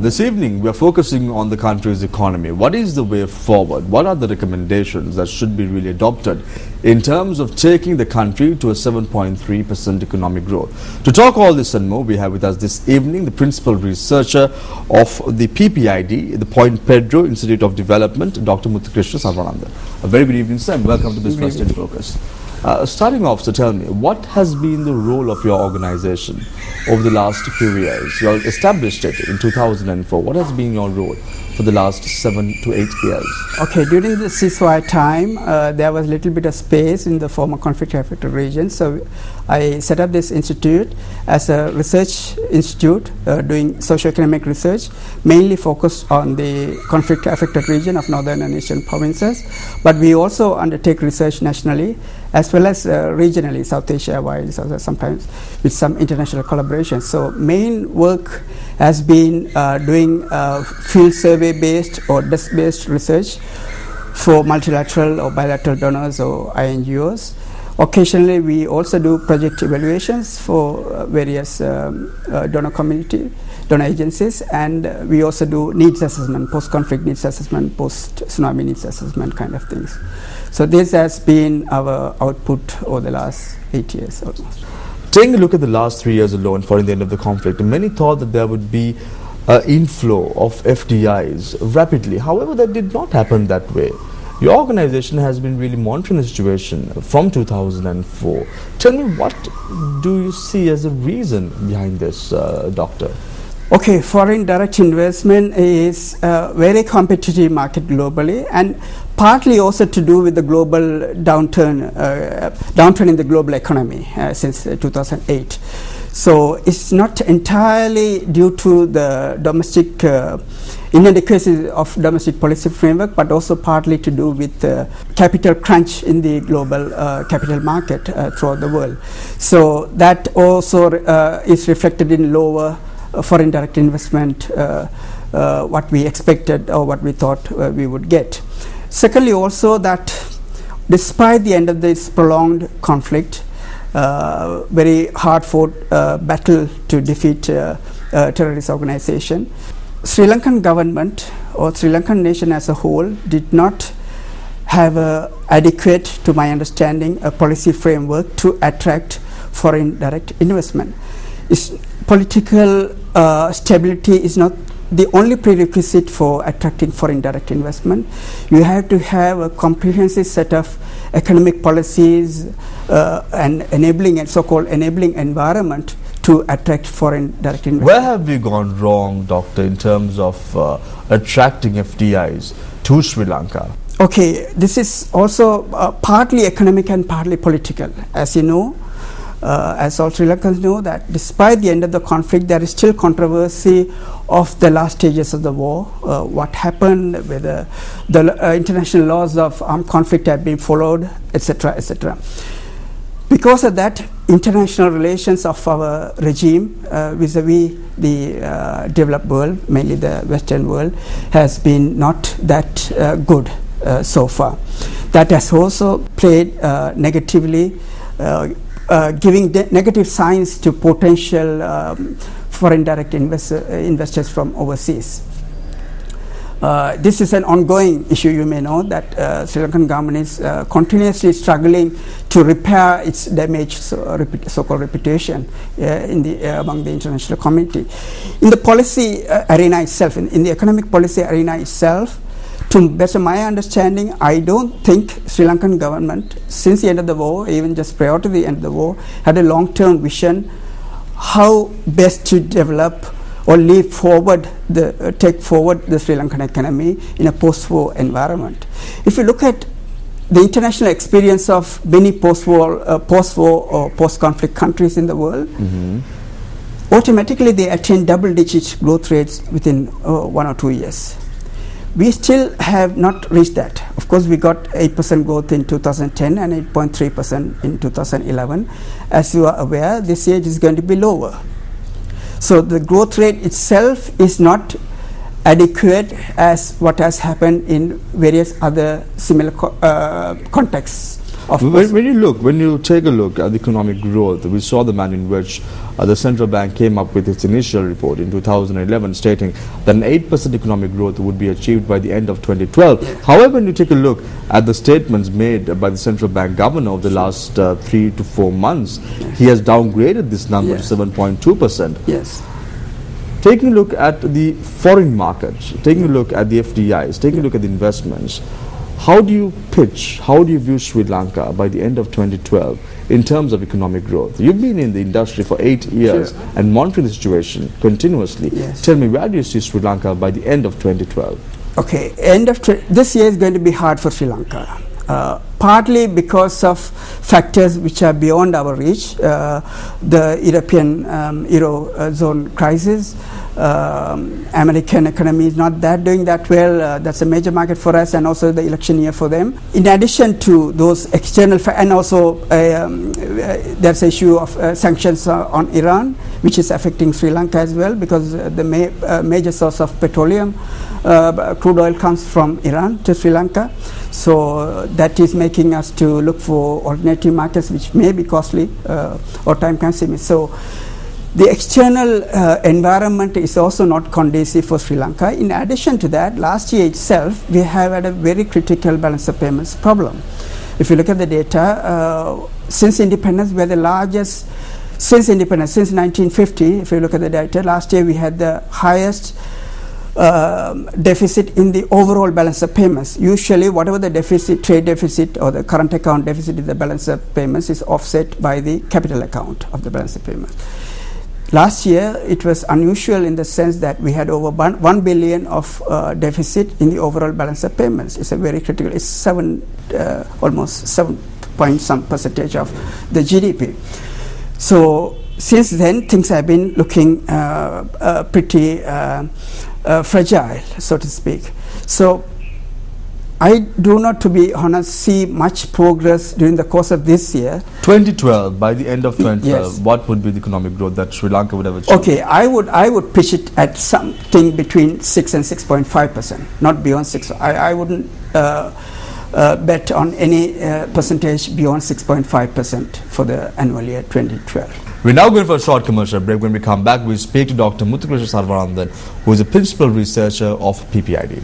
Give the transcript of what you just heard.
This evening, we are focusing on the country's economy. What is the way forward? What are the recommendations that should be really adopted in terms of taking the country to a 7.3% economic growth? To talk all this and more, we have with us this evening the principal researcher of the PPID, the Point Pedro Institute of Development, Dr. Muthukrishna Sarvananda. A very good evening, sir, and welcome to Business in Focus. Starting off, so tell me, what has been the role of your organization over the last few years? You established it in 2004. What has been your role for the last 7 to 8 years? Okay, during the ceasefire time, there was a little bit of space in the former conflict-affected region. So I set up this institute as a research institute doing socio-economic research, mainly focused on the conflict-affected region of northern and eastern provinces. But we also undertake research nationally as well as regionally, South Asia-wide, sometimes with some international collaboration. So main work has been doing field survey-based or desk-based research for multilateral or bilateral donors or INGOs. Occasionally, we also do project evaluations for various donor agencies, and we also do needs assessment, post-conflict needs assessment, post-tsunami needs assessment kind of things. So this has been our output over the last 8 years almost. Taking a look at the last 3 years alone following the end of the conflict, many thought that there would be an inflow of FDIs rapidly. However, that did not happen that way. Your organization has been really monitoring the situation from 2004. Tell me, what do you see as a reason behind this, Doctor? Okay, foreign direct investment is a very competitive market globally, and partly also to do with the global downturn in the global economy since 2008. So it's not entirely due to the domestic inadequacy of domestic policy framework, but also partly to do with capital crunch in the global capital market throughout the world. So that also is reflected in lower foreign direct investment, what we expected or what we thought we would get. Secondly, also that despite the end of this prolonged conflict, very hard-fought battle to defeat terrorist organization, Sri Lankan government or Sri Lankan nation as a whole did not have a adequate, to my understanding, a policy framework to attract foreign direct investment. Political stability is not the only prerequisite for attracting foreign direct investment. You have to have a comprehensive set of economic policies and enabling and so-called enabling environment to attract foreign direct investment. Where have we gone wrong, Doctor, in terms of attracting FDIs to Sri Lanka? Okay, this is also partly economic and partly political. As you know, as all Sri Lankans know, that despite the end of the conflict, there is still controversy of the last stages of the war. What happened, whether the international laws of armed conflict have been followed, etc., etc. Because of that, international relations of our regime vis-a-vis the developed world, mainly the Western world, has been not that good so far. That has also played negatively, giving negative signs to potential foreign direct investors from overseas. This is an ongoing issue. You may know that Sri Lankan government is continuously struggling to repair its damaged so-called reputation among the international community. In the policy arena itself, in the economic policy arena itself, to best of my understanding, I don't think Sri Lankan government, since the end of the war, even just prior to the end of the war, had a long-term vision how best to develop or take forward the Sri Lankan economy in a post-war environment. If you look at the international experience of many post-war or post-conflict countries in the world, automatically they attain double-digit growth rates within 1 or 2 years. We still have not reached that. Of course, we got 8% growth in 2010 and 8.3% in 2011. As you are aware, this year is going to be lower. So the growth rate itself is not adequate as what has happened in various other similar contexts When you take a look at the economic growth, we saw the manner in which the central bank came up with its initial report in 2011 stating that an 8% economic growth would be achieved by the end of 2012. Yes. However, when you take a look at the statements made by the central bank governor of the last 3 to 4 months, he has downgraded this number to 7.2%. Yes. Taking a look at the foreign markets, taking a look at the FDIs, taking a look at the investments, how do you pitch, how do you view Sri Lanka by the end of 2012 in terms of economic growth? You've been in the industry for 8 years and monitoring the situation continuously. Yes. Tell me, where do you see Sri Lanka by the end of 2012? Okay, this year is going to be hard for Sri Lanka. Partly because of factors which are beyond our reach, the European Eurozone crisis, American economy is not doing that well, that's a major market for us, and also the election year for them. In addition to those external and also there's an issue of sanctions on Iran, which is affecting Sri Lanka as well, because the major source of petroleum, crude oil, comes from Iran to Sri Lanka. So that is making us to look for alternative markets, which may be costly or time consuming. So the external environment is also not conducive for Sri Lanka. In addition to that, last year itself we have had a very critical balance of payments problem. If you look at the data, since independence we are the largest, since 1950, if you look at the data, last year we had the highest deficit in the overall balance of payments. Usually whatever the deficit, trade deficit or the current account deficit in the balance of payments is offset by the capital account of the balance of payments. Last year it was unusual in the sense that we had over 1 billion of deficit in the overall balance of payments. It's a very critical, it's almost 7 point some percentage of the GDP. So since then things have been looking pretty fragile, so to speak. So I do not, to be honest, see much progress during the course of this year. 2012, by the end of 2012, yes. What would be the economic growth that Sri Lanka would have achieved? Okay, I would pitch it at something between 6 and 6.5%, not beyond 6. I wouldn't bet on any percentage beyond 6.5% for the annual year 2012. We're now going for a short commercial break. When we come back, we'll speak to Dr. Muthukrishna Sarvarandan, who is a principal researcher of PPID.